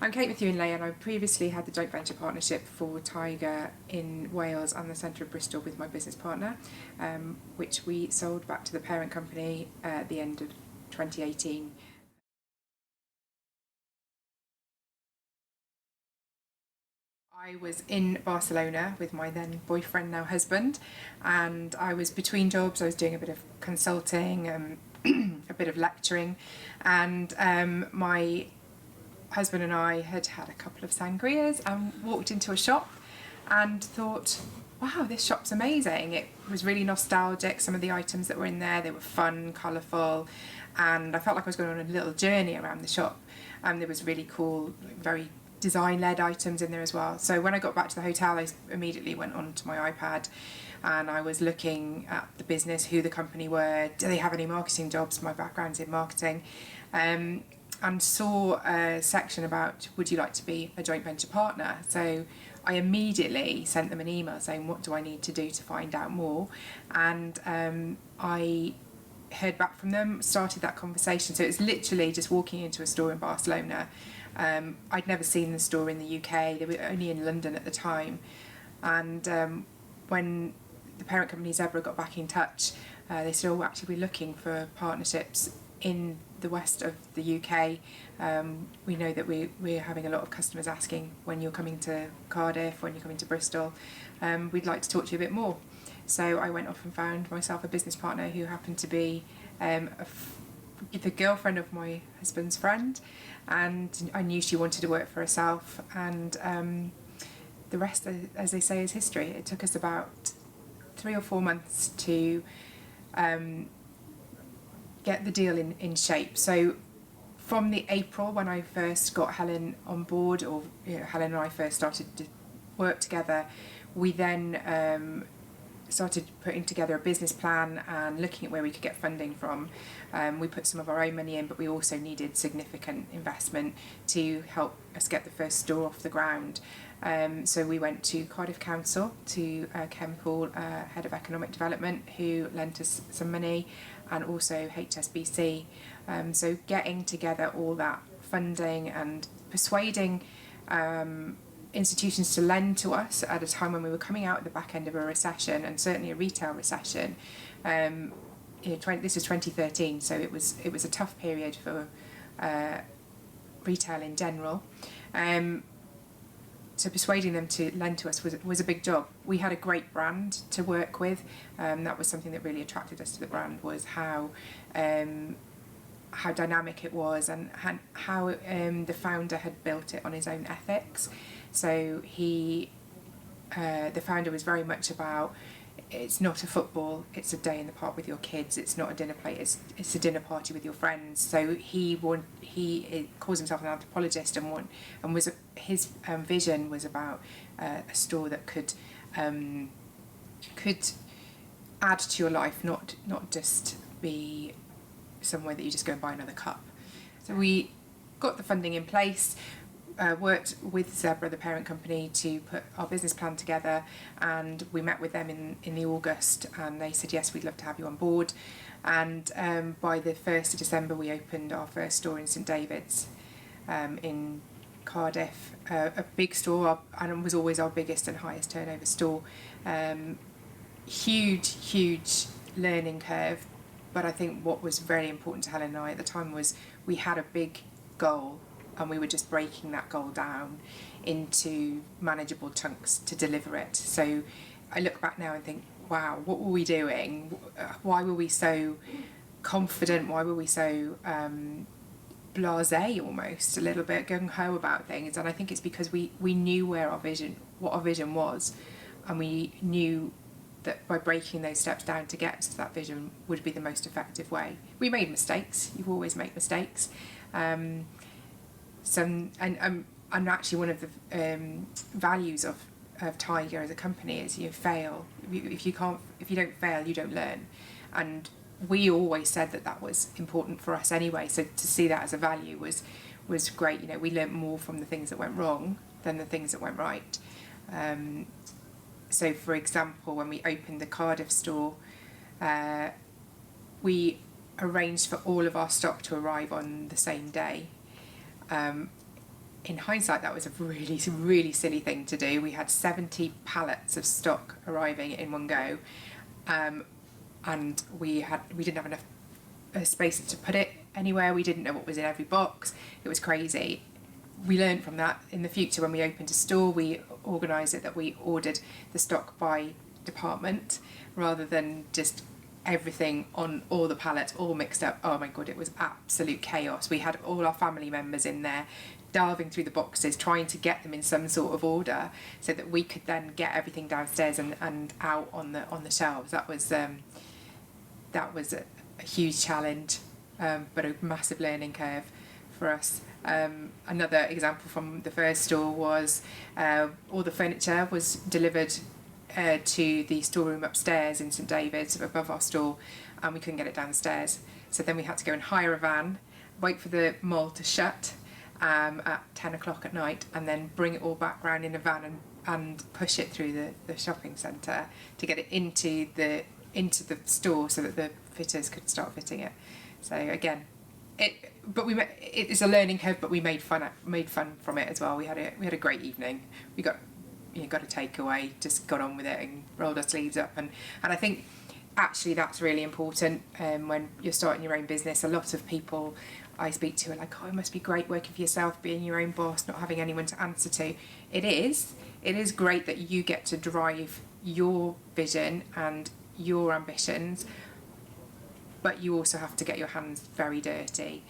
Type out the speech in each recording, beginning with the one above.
I'm Kate Methuen-Ley, and I previously had the joint venture partnership for Tiger in Wales and the centre of Bristol with my business partner, which we sold back to the parent company at the end of 2018. I was in Barcelona with my then boyfriend, now husband, and I was between jobs. I was doing a bit of consulting, a bit of lecturing, and my husband and I had had a couple of sangrias and walked into a shop and thought, wow, this shop's amazing. It was really nostalgic. Some of the items that were in there, they were fun, colourful, and I felt like I was going on a little journey around the shop. There was really cool, very design-led items in there as well. So when I got back to the hotel, I immediately went onto my iPad and I was looking at the business, who the company were, do they have any marketing jobs? My background's in marketing. And saw a section about, would you like to be a joint venture partner? So I immediately sent them an email saying, what do I need to do to find out more? And I heard back from them, started that conversation. So it was literally just walking into a store in Barcelona. I'd never seen the store in the UK. They were only in London at the time. And when the parent company Zebra got back in touch, they said, oh, actually, we're looking for partnerships in the west of the UK. We know that we're having a lot of customers asking when you're coming to Cardiff, when you're coming to Bristol. We'd like to talk to you a bit more. So I went off and found myself a business partner who happened to be the girlfriend of my husband's friend, and I knew she wanted to work for herself, and the rest, as they say, is history. It took us about 3 or 4 months to get the deal in shape. So from the April when I first got Helen on board, or Helen and I first started to work together, we then started putting together a business plan and looking at where we could get funding from. We put some of our own money in, but we also needed significant investment to help us get the first store off the ground. So we went to Cardiff Council, to Ken Poole, Head of Economic Development, who lent us some money, and also HSBC. So getting together all that funding and persuading institutions to lend to us at a time when we were coming out at the back end of a recession, and certainly a retail recession. This is 2013, so it was a tough period for retail in general. So persuading them to lend to us was a big job. We had a great brand to work with. That was something that really attracted us to the brand, was how dynamic it was, and how the founder had built it on his own ethics. So the founder was very much about, it's not a football, it's a day in the park with your kids, it's not a dinner plate, it's a dinner party with your friends. So he calls himself an anthropologist, and his vision was about a store that could add to your life, not just be somewhere that you just go and buy another cup. So we got the funding in place, worked with Zebra, the parent company, to put our business plan together, and we met with them in the August, and they said, yes, we'd love to have you on board. And by the 1st of December we opened our first store in St David's in Cardiff, a big store, and it was always our biggest and highest turnover store. Huge learning curve, but I think what was very important to Helen and I at the time was we had a big goal, and we were just breaking that goal down into manageable chunks to deliver it. So I look back now and think, wow, what were we doing? Why were we so confident? Why were we so blasé, almost a little bit gung-ho about things? And I think it's because we knew what our vision was, and we knew that by breaking those steps down to get to that vision would be the most effective way. We made mistakes. You always make mistakes. And actually one of the values of Tiger as a company is you fail. If you don't fail, you don't learn. And we always said that was important for us anyway. So to see that as a value was great. We learnt more from the things that went wrong than the things that went right. So for example, when we opened the Cardiff store, we arranged for all of our stock to arrive on the same day. in hindsight, that was a really, really silly thing to do. We had 70 pallets of stock arriving in one go, and we didn't have enough space to put it anywhere. We didn't know what was in every box. It was crazy. We learned from that. In the future, when we opened a store, we organised it that we ordered the stock by department rather than just everything on all the pallets all mixed up. Oh my god, it was absolute chaos. We had all our family members in there delving through the boxes, trying to get them in some sort of order so that we could then get everything downstairs and out on the shelves. That was a huge challenge, but a massive learning curve for us. Another example from the first store was all the furniture was delivered to the storeroom upstairs in St David's above our store, and we couldn't get it downstairs. So then we had to go and hire a van, wait for the mall to shut at 10 o'clock at night, and then bring it all back round in a van and push it through the shopping centre to get it into the store so that the fitters could start fitting it. So again, it's a learning curve, but we made fun from it as well. We had a great evening. We got a takeaway, just got on with it and rolled our sleeves up, and I think actually that's really important when you're starting your own business. A lot of people I speak to are like, oh, it must be great working for yourself, being your own boss, not having anyone to answer to. It is great that you get to drive your vision and your ambitions, but you also have to get your hands very dirty.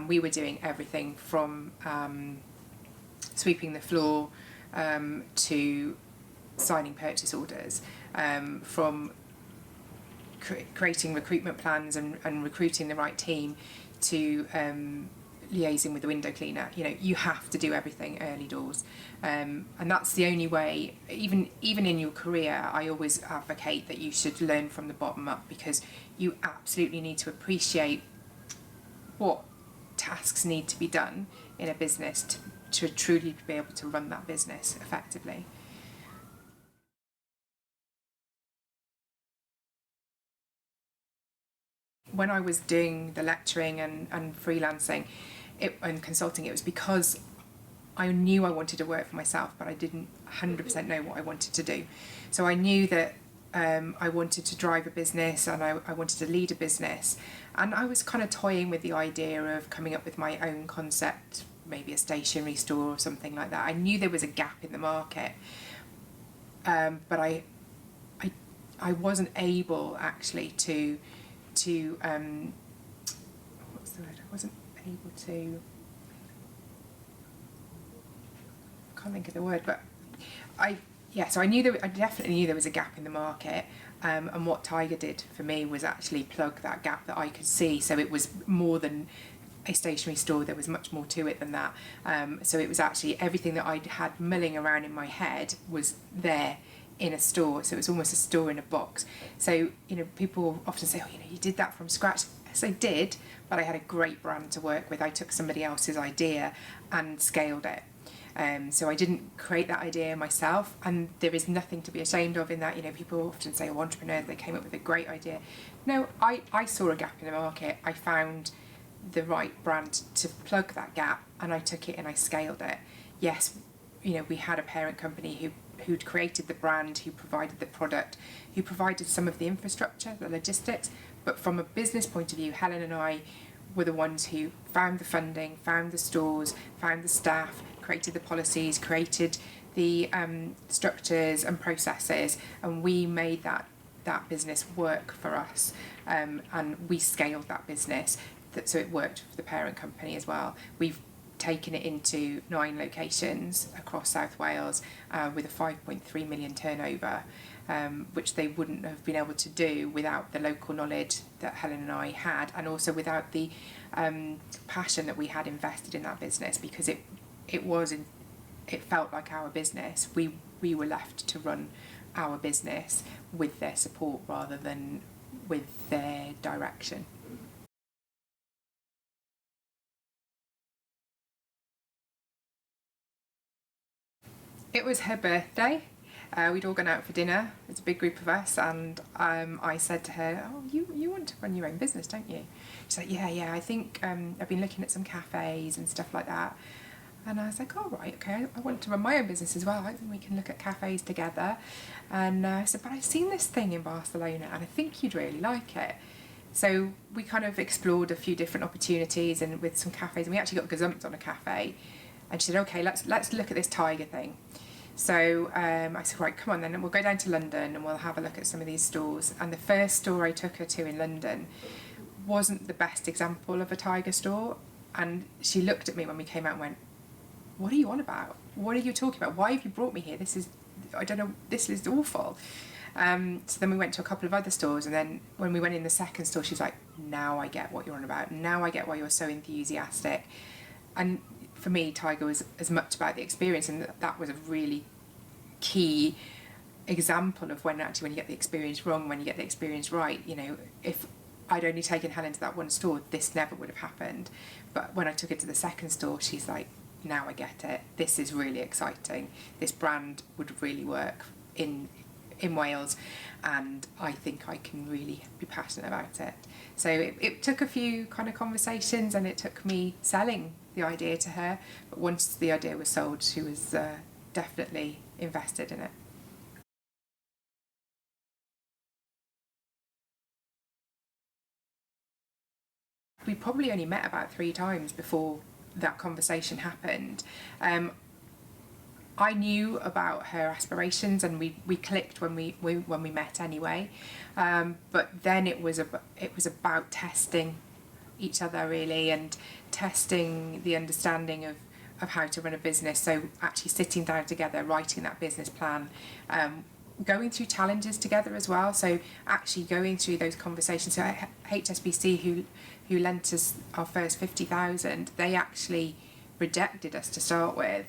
We were doing everything from sweeping the floor to signing purchase orders, from creating recruitment plans and recruiting the right team to liaising with the window cleaner. You have to do everything early doors, and that's the only way. Even in your career, I always advocate that you should learn from the bottom up, because you absolutely need to appreciate what tasks need to be done in a business to truly be able to run that business effectively. When I was doing the lecturing and freelancing and consulting, it was because I knew I wanted to work for myself, but I didn't 100% know what I wanted to do. So I knew that I wanted to drive a business, and I wanted to lead a business, and I was kind of toying with the idea of coming up with my own concept, maybe a stationery store or something like that. I knew there was a gap in the market, but I wasn't able actually to what's the word? I wasn't able to. I can't think of the word, but so I definitely knew there was a gap in the market, and what Tiger did for me was actually plug that gap that I could see. So it was more than a stationery store, there was much more to it than that. So it was actually everything that I'd had milling around in my head was there in a store. So it was almost a store in a box. So people often say, oh, you did that from scratch. Yes, I did, but I had a great brand to work with. I took somebody else's idea and scaled it. So I didn't create that idea myself, and there is nothing to be ashamed of in that. People often say, oh, entrepreneurs, they came up with a great idea. No, I saw a gap in the market. I found the right brand to plug that gap, and I took it and I scaled it. Yes, we had a parent company who'd created the brand, who provided the product, who provided some of the infrastructure, the logistics, but from a business point of view, Helen and I were the ones who found the funding, found the stores, found the staff, created the policies, created the structures and processes, and we made that business work for us, and we scaled that business so it worked for the parent company as well. We've taken it into 9 locations across South Wales with a 5.3 million turnover, which they wouldn't have been able to do without the local knowledge that Helen and I had, and also without the passion that we had invested in that business, because it felt like our business. We were left to run our business with their support rather than with their direction. It was her birthday. We'd all gone out for dinner. It's a big group of us, and I said to her, "Oh, you want to run your own business, don't you?" She's like, "Yeah. I think I've been looking at some cafes and stuff like that." And I was like, oh, right, okay, I want to run my own business as well. I think we can look at cafes together. And I said, but I've seen this thing in Barcelona and I think you'd really like it. So we kind of explored a few different opportunities and with some cafes, and we actually got gazumped on a cafe. And she said, okay, let's look at this tiger thing. So I said, right, come on then, and we'll go down to London and we'll have a look at some of these stores. And the first store I took her to in London wasn't the best example of a tiger store. And she looked at me when we came out and went, what are you on about? What are you talking about? Why have you brought me here? I don't know, this is awful. So then we went to a couple of other stores, and then when we went in the second store, she's like, now I get what you're on about. Now I get why you're so enthusiastic. And for me, Tiger was as much about the experience, and that was a really key example of when you get the experience wrong, when you get the experience right. You know, if I'd only taken Helen to that one store, this never would have happened. But when I took her to the second store, she's like, now I get it. This is really exciting. This brand would really work in Wales, and I think I can really be passionate about it. So it took a few kind of conversations, and it took me selling the idea to her. But once the idea was sold, she was definitely invested in it. We probably only met about 3 times before that conversation happened. I knew about her aspirations, and we clicked when we met anyway. But then it was about testing each other really, and testing the understanding of how to run a business. So actually sitting down together, writing that business plan, going through challenges together as well. So actually going through those conversations. So HSBC, who lent us our first 50,000, they actually rejected us to start with.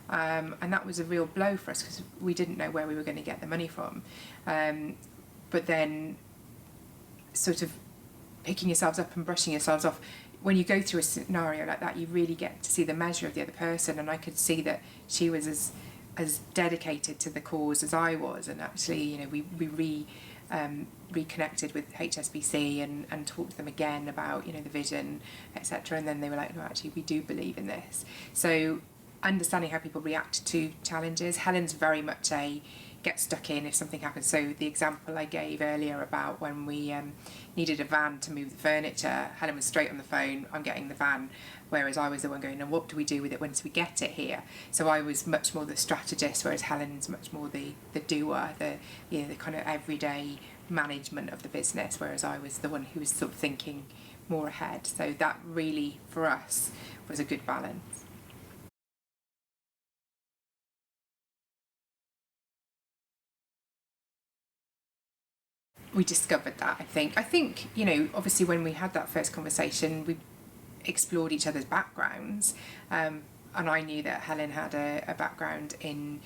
And that was a real blow for us because we didn't know where we were going to get the money from. But then sort of picking yourselves up and brushing yourselves off, when you go through a scenario like that, you really get to see the measure of the other person. And I could see that she was as dedicated to the cause as I was. And actually, you know, we reconnected with HSBC and talked to them again about, you know, the vision, etc. And then they were like, no, actually, we do believe in this. So understanding how people react to challenges. Helen's very much a get stuck in if something happens. So the example I gave earlier about when we needed a van to move the furniture, Helen was straight on the phone, I'm getting the van, whereas I was the one going, and what do we do with it once we get it here? So I was much more the strategist, whereas Helen's much more the doer, the kind of everyday management of the business, whereas I was the one who was sort of thinking more ahead. So that really, for us, was a good balance. We discovered that, I think, you know, obviously when we had that first conversation, we explored each other's backgrounds, and I knew that Helen had a background in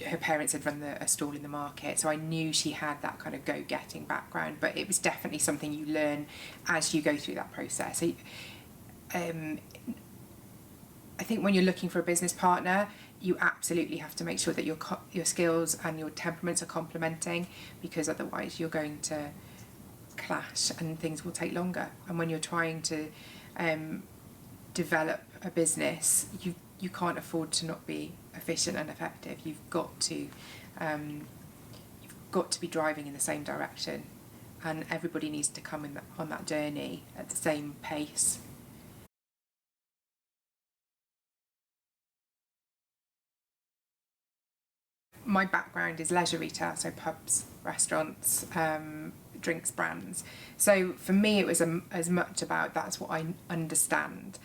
her parents had run a stall in the market, so I knew she had that kind of go-getting background. But it was definitely something you learn as you go through that process. I think when you're looking for a business partner, you absolutely have to make sure that your skills and your temperaments are complementing, because otherwise you're going to clash and things will take longer. And when you're trying to develop a business, you can't afford to not be efficient and effective. You've got to be driving in the same direction, and everybody needs to come on that journey at the same pace. My background is leisure retail, so pubs, restaurants, drinks brands. So for me, it was as much about that's what I understand.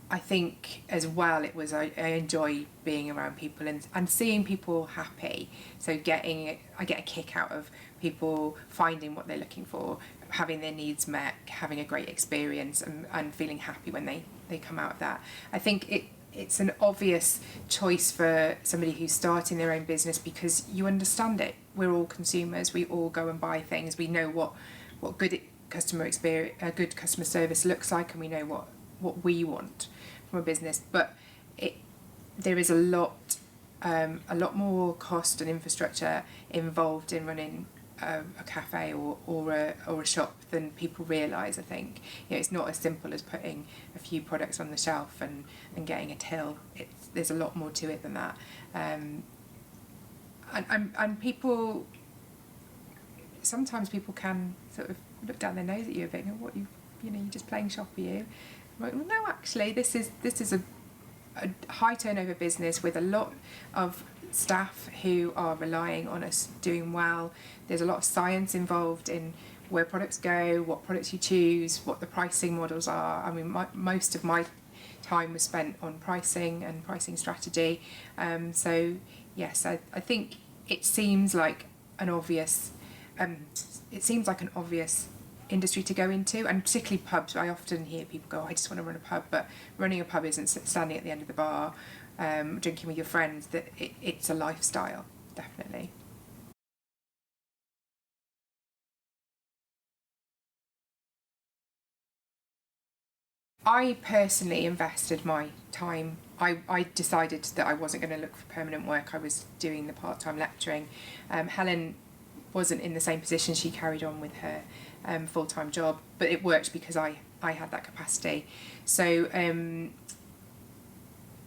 I think as well it was I enjoy being around people and seeing people happy. So I get a kick out of people finding what they're looking for, having their needs met, having a great experience, and feeling happy when they come out of that. I think it's an obvious choice for somebody who's starting their own business because you understand it. We're all consumers. We all go and buy things. We know what good customer experience, good customer service looks like, and we know what we want from a business. But there is a lot more cost and infrastructure involved in running a cafe or a shop than people realise. I think it's not as simple as putting a few products on the shelf and getting a till. There's a lot more to it than that, and people sometimes people can sort of look down their nose at you a bit and go, what you're just playing shop, are you? Like, well, no, actually this is a high turnover business with a lot of staff who are relying on us doing well. There's a lot of science involved in where products go, what products you choose, what the pricing models are. I mean, most of my time was spent on pricing and pricing strategy. So yes, I think it seems like an obvious industry to go into, and particularly pubs. I often hear people go, I just want to run a pub, but running a pub isn't standing at the end of the bar drinking with your friends. That it's a lifestyle, definitely. I personally invested my time. I decided that I wasn't going to look for permanent work. I was doing the part-time lecturing. Helen wasn't in the same position. She carried on with her full-time job, but it worked because I had that capacity. So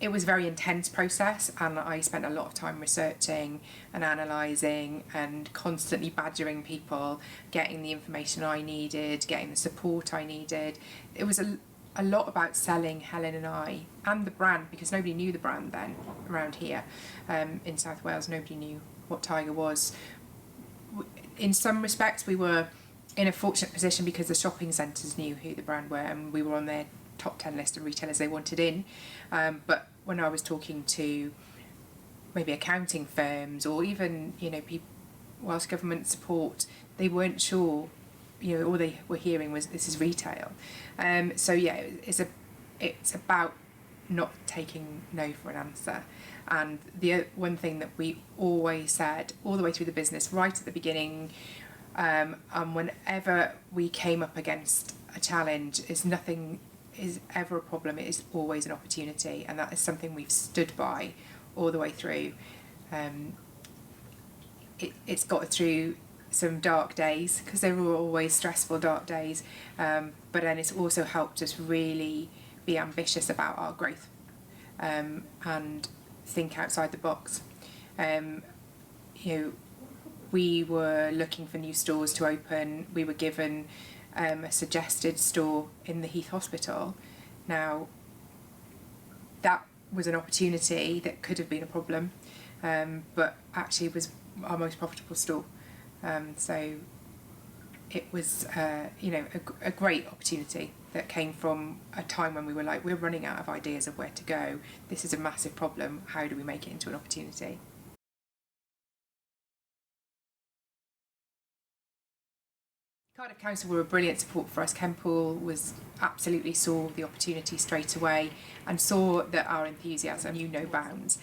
it was a very intense process, and I spent a lot of time researching and analysing and constantly badgering people, getting the information I needed, getting the support I needed. It was a lot about selling Helen and I and the brand, because nobody knew the brand then around here in South Wales. Nobody knew what Tiger was. In some respects we were in a fortunate position because the shopping centres knew who the brand were and we were on their top 10 list of retailers they wanted in, but when I was talking to maybe accounting firms or even people, Welsh Government support, they weren't sure. All they were hearing was this is retail. So yeah, it's about not taking no for an answer. And the one thing that we always said all the way through the business, right at the beginning, and whenever we came up against a challenge, is nothing is ever a problem. It is always an opportunity, and that is something we've stood by all the way through. It's got through some dark days, because there were always stressful dark days, but then it's also helped us really be ambitious about our growth and think outside the box. We were looking for new stores to open. We were given a suggested store in the Heath Hospital. Now, that was an opportunity that could have been a problem, but actually was our most profitable store. So it was, a great opportunity that came from a time when we were like, we're running out of ideas of where to go. This is a massive problem. How do we make it into an opportunity? Cardiff Council were a brilliant support for us. Ken Poole absolutely saw the opportunity straight away and saw that our enthusiasm knew no bounds.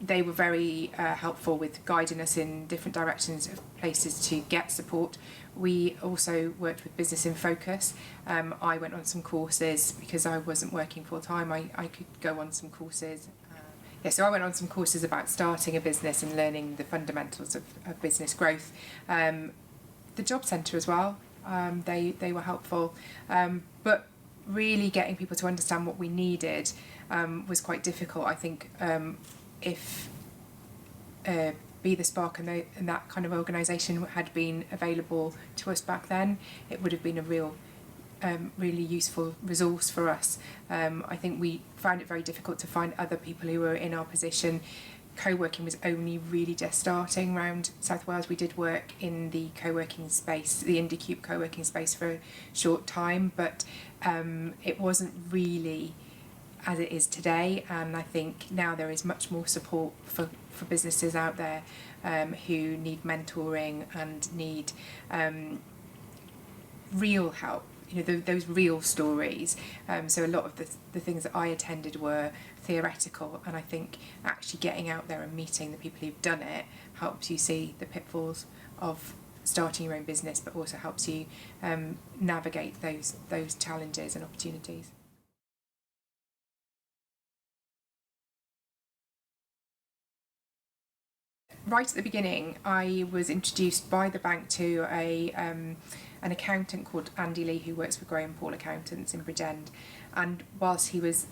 They were very helpful with guiding us in different directions of places to get support. We also worked with Business in Focus. I went on some courses because I wasn't working full time. I could go on some courses. So I went on some courses about starting a business and learning the fundamentals of business growth. The job centre as well, they were helpful, but really getting people to understand what we needed was quite difficult. I think if Be the Spark and that kind of organisation had been available to us back then, it would have been a really useful resource for us. I think we found it very difficult to find other people who were in our position. Co-working was only really just starting around South Wales. We did work in the co-working space, the IndieCube co-working space, for a short time, but it wasn't really as it is today. And I think now there is much more support for businesses out there who need mentoring and need real help. Those real stories. So a lot of the things that I attended were theoretical, and I think actually getting out there and meeting the people who've done it helps you see the pitfalls of starting your own business, but also helps you navigate those challenges and opportunities. right at the beginning, I was introduced by the bank to an accountant called Andy Lee, who works for Graham Paul Accountants in Bridgend. And whilst he was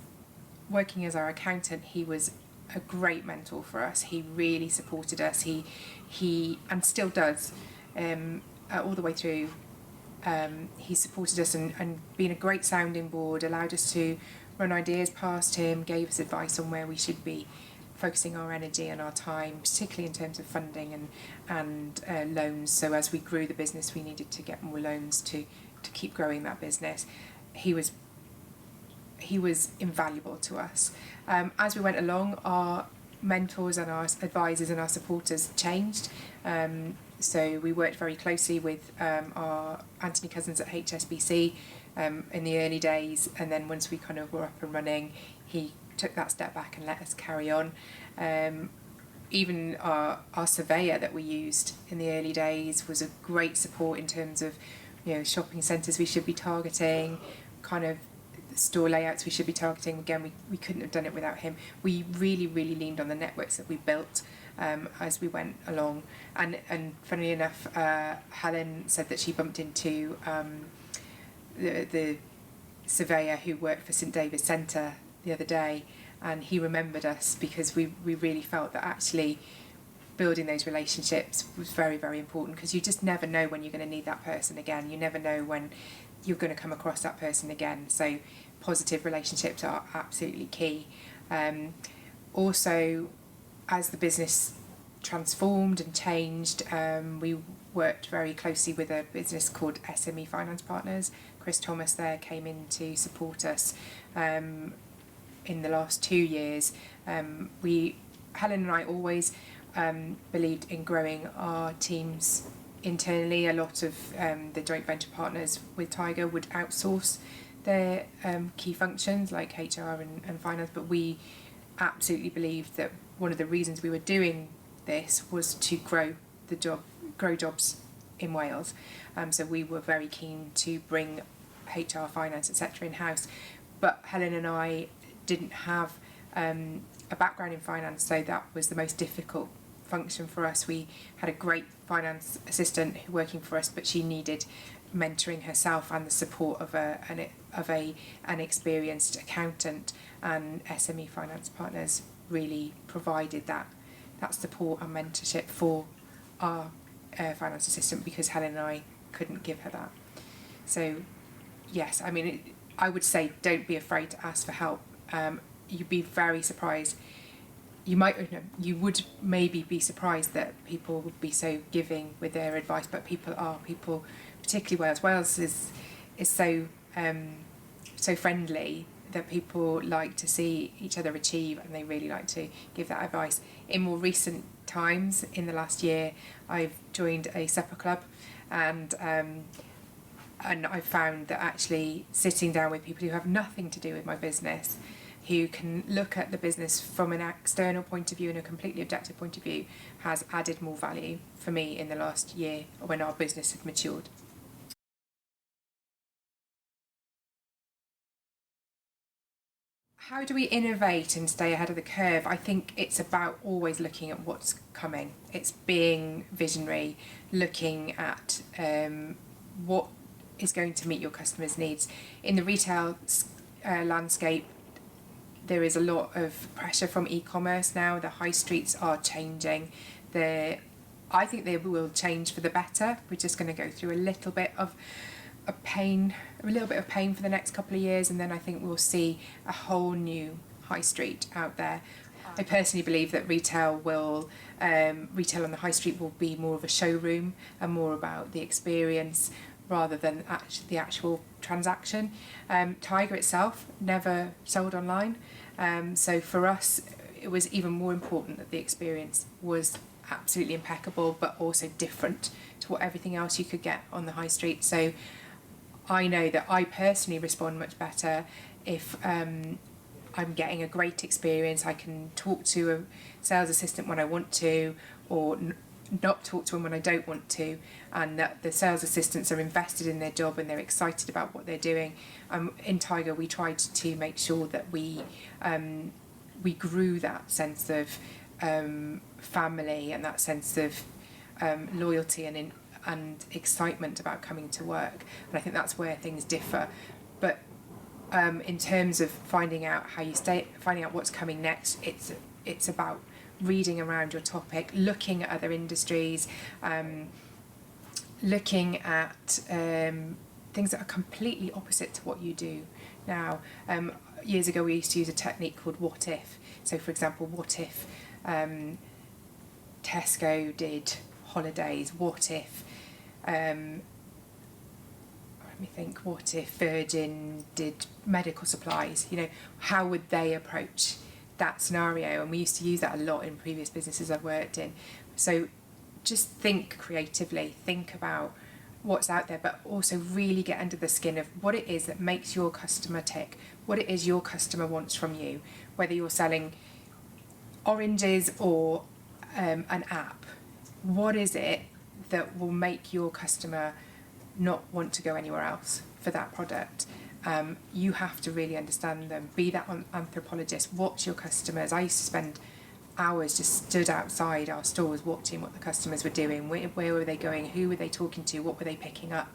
working as our accountant, he was a great mentor for us. He really supported us. He and still does, all the way through. He supported us and being a great sounding board, allowed us to run ideas past him, gave us advice on where we should be focusing our energy and our time, particularly in terms of funding and loans. So as we grew the business, we needed to get more loans to keep growing that business. He was invaluable to us. As we went along, our mentors and our advisors and our supporters changed. So we worked very closely with our Anthony Cousins at HSBC in the early days, and then once we kind of were up and running, he took that step back and let us carry on. Even our surveyor that we used in the early days was a great support in terms of, shopping centres we should be targeting, kind of store layouts we should be targeting. Again, we couldn't have done it without him. We really leaned on the networks that we built as we went along. And funnily enough, Helen said that she bumped into the surveyor who worked for St David's Centre the other day, and he remembered us because we really felt that actually building those relationships was very important, because you just never know when you're going to need that person again. You never know when you're going to come across that person again. So positive relationships are absolutely key. Also, as the business transformed and changed, we worked very closely with a business called SME Finance Partners. Chris Thomas there came in to support us in the last 2 years. Helen and I always believed in growing our teams internally. A lot of the joint venture partners with Tiger would outsource their key functions like HR and finance, but we absolutely believed that one of the reasons we were doing this was to grow jobs in Wales. So we were very keen to bring HR, finance, etc. in-house, but Helen and I didn't have a background in finance, so that was the most difficult function for us. We had a great finance assistant working for us, but she needed mentoring herself and the support of an experienced accountant, and SME Finance Partners really provided that support and mentorship for our finance assistant, because Helen and I couldn't give her that. So yes, I mean, I would say don't be afraid to ask for help. You'd be very surprised. You would maybe be surprised that people would be so giving with their advice, but people, particularly Wales is so friendly that people like to see each other achieve, and they really like to give that advice. In more recent times, in the last year, I've joined a supper club, and I've found that actually sitting down with people who have nothing to do with my business, who can look at the business from an external point of view and a completely objective point of view, has added more value for me in the last year when our business had matured. How do we innovate and stay ahead of the curve? I think it's about always looking at what's coming. It's being visionary, looking at what is going to meet your customers' needs. In the retail landscape, there is a lot of pressure from e-commerce now. The high streets are changing. I think they will change for the better. We're just going to go through a little bit of pain for the next couple of years, and then I think we'll see a whole new high street out there. I personally believe that retail on the high street will be more of a showroom and more about the experience rather than the actual transaction. Tiger itself never sold online, so for us it was even more important that the experience was absolutely impeccable, but also different to what everything else you could get on the high street. So I know that I personally respond much better if I'm getting a great experience. I can talk to a sales assistant when I want to, or not talk to them when I don't want to, and that the sales assistants are invested in their job and they're excited about what they're doing. In Tiger, we tried to make sure that we grew that sense of family and that sense of loyalty and excitement about coming to work. And I think that's where things differ. But in terms of finding out how you stay, finding out what's coming next, it's about reading around your topic, looking at other industries, looking at things that are completely opposite to what you do now. Years ago we used to use a technique called what if. So for example, what if Tesco did holidays? What if let me think, what if Virgin did medical supplies? You know, how would they approach that scenario? And we used to use that a lot in previous businesses I've worked in. So just think creatively, think about what's out there, but also really get under the skin of what it is that makes your customer tick, what it is your customer wants from you, whether you're selling oranges or an app. What is it that will make your customer not want to go anywhere else for that product? You have to really understand them, be that anthropologist, watch your customers. I used to spend hours just stood outside our stores watching what the customers were doing, where were they going, who were they talking to, what were they picking up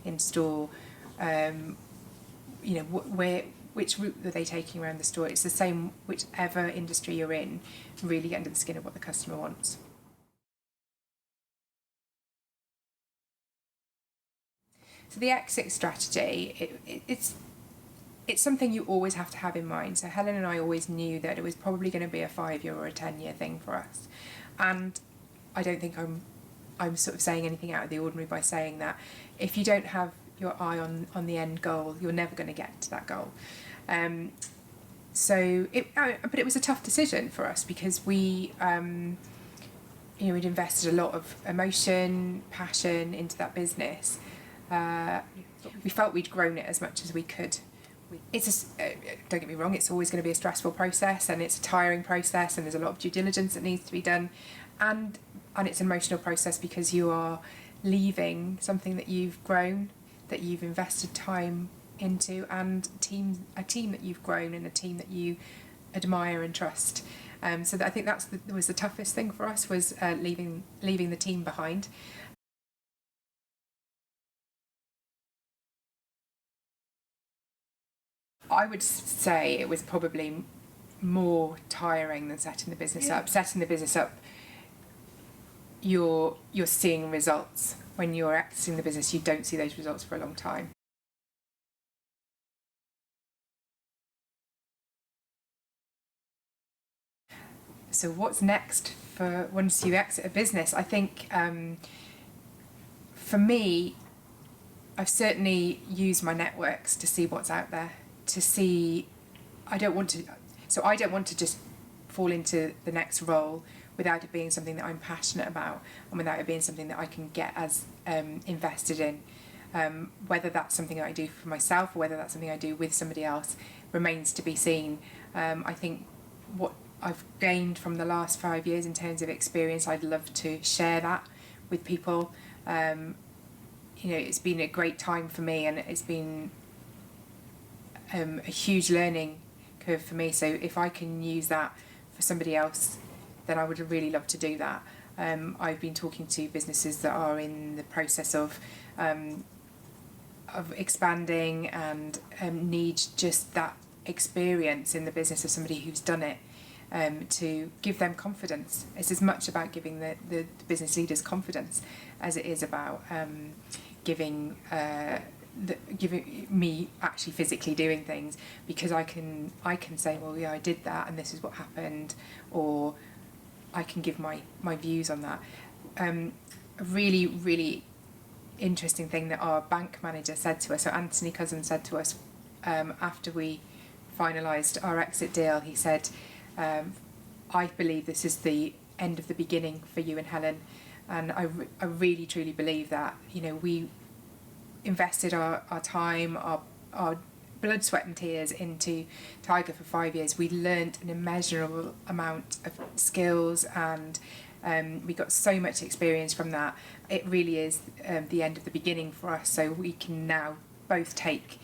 in store, you know, which route were they taking around the store. It's the same whichever industry you're in, really get under the skin of what the customer wants. So the exit strategy, it's something you always have to have in mind. So Helen and I always knew that it was probably going to be a 5-year or a 10-year thing for us. And I don't think I'm sort of saying anything out of the ordinary by saying that. If you don't have your eye on the end goal, you're never going to get to that goal. But it was a tough decision for us because we, you know, we'd invested a lot of emotion, passion into that business. We felt we'd grown it as much as we could. Don't get me wrong, it's always going to be a stressful process and it's a tiring process and there's a lot of due diligence that needs to be done, and it's an emotional process because you are leaving something that you've grown, that you've invested time into, and a team that you've grown and a team that you admire and trust. So I think that was the toughest thing for us, was leaving the team behind. I would say it was probably more tiring than setting the business up. Setting the business up, you're seeing results. When you're exiting the business, you don't see those results for a long time. So what's next for once you exit a business? I think for me, I've certainly used my networks to see what's out there. To see, I don't want to just fall into the next role without it being something that I'm passionate about and without it being something that I can get as invested in. Whether that's something I do for myself or whether that's something I do with somebody else remains to be seen. I think what I've gained from the last 5 years in terms of experience, I'd love to share that with people. You know, it's been a great time for me, and it's been a huge learning curve for me. So if I can use that for somebody else, then I would really love to do that. I've been talking to businesses that are in the process of expanding and need just that experience in the business of somebody who's done it, to give them confidence. It's as much about giving the business leaders confidence as it is about giving me actually physically doing things, because I can say, well, yeah, I did that and this is what happened, or I can give my views on that. A really, really interesting thing that our bank manager said to us, so Anthony Cousin said to us after we finalised our exit deal, he said, I believe this is the end of the beginning for you and Helen. And I really, truly believe that. You know, we invested our time, our blood, sweat and tears into Tiger for 5 years. We learnt an immeasurable amount of skills, and we got so much experience from that. It really is the end of the beginning for us, so we can now both take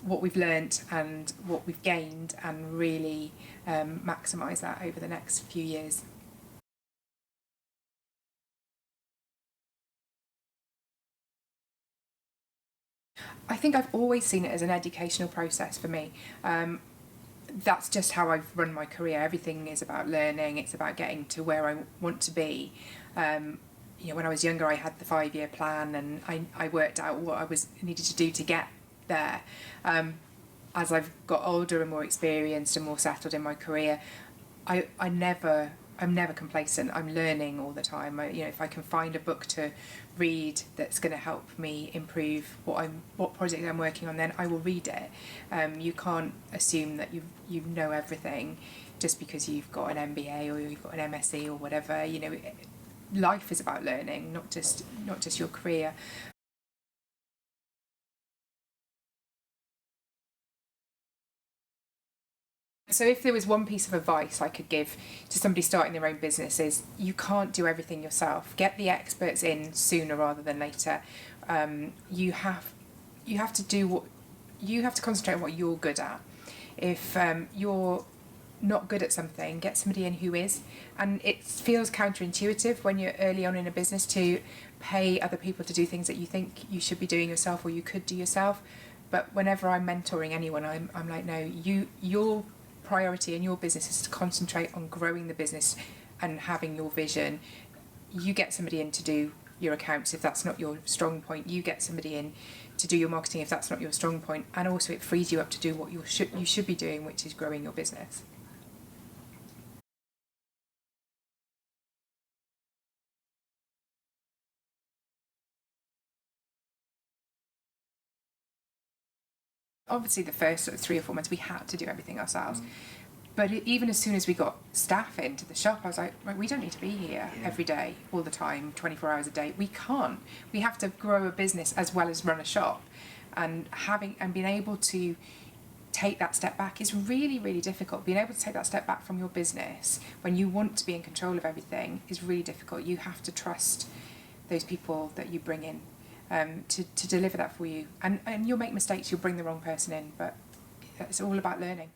what we've learnt and what we've gained and really maximise that over the next few years. I think I've always seen it as an educational process for me. That's just how I've run my career. Everything is about learning. It's about getting to where I want to be. When I was younger, I had the 5-year plan, and I worked out what I was needed to do to get there. As I've got older and more experienced and more settled in my career, I'm never complacent. I'm learning all the time. If I can find a book to read that's going to help me improve what project I'm working on, then I will read it. You can't assume that you know everything just because you've got an MBA or you've got an MSc or whatever. Life is about learning, not just your career. So if there was one piece of advice I could give to somebody starting their own business, is you can't do everything yourself. Get the experts in sooner rather than later. You have to do what you have to concentrate on what you're good at. If you're not good at something, get somebody in who is. And it feels counterintuitive when you're early on in a business to pay other people to do things that you think you should be doing yourself or you could do yourself. But whenever I'm mentoring anyone, I'm like, no, your priority in your business is to concentrate on growing the business and having your vision. You get somebody in to do your accounts if that's not your strong point. You get somebody in to do your marketing if that's not your strong point. And also it frees you up to do what you should be doing, which is growing your business. Obviously the first sort of 3 or 4 months we had to do everything ourselves. But even as soon as we got staff into the shop, I was like, right, we don't need to be here every day, all the time, 24 hours a day. We can't. We have to grow a business as well as run a shop. And being able to take that step back is really, really difficult. Being able to take that step back from your business when you want to be in control of everything is really difficult. You have to trust those people that you bring in to deliver that for you. And you'll make mistakes, you'll bring the wrong person in, but it's all about learning.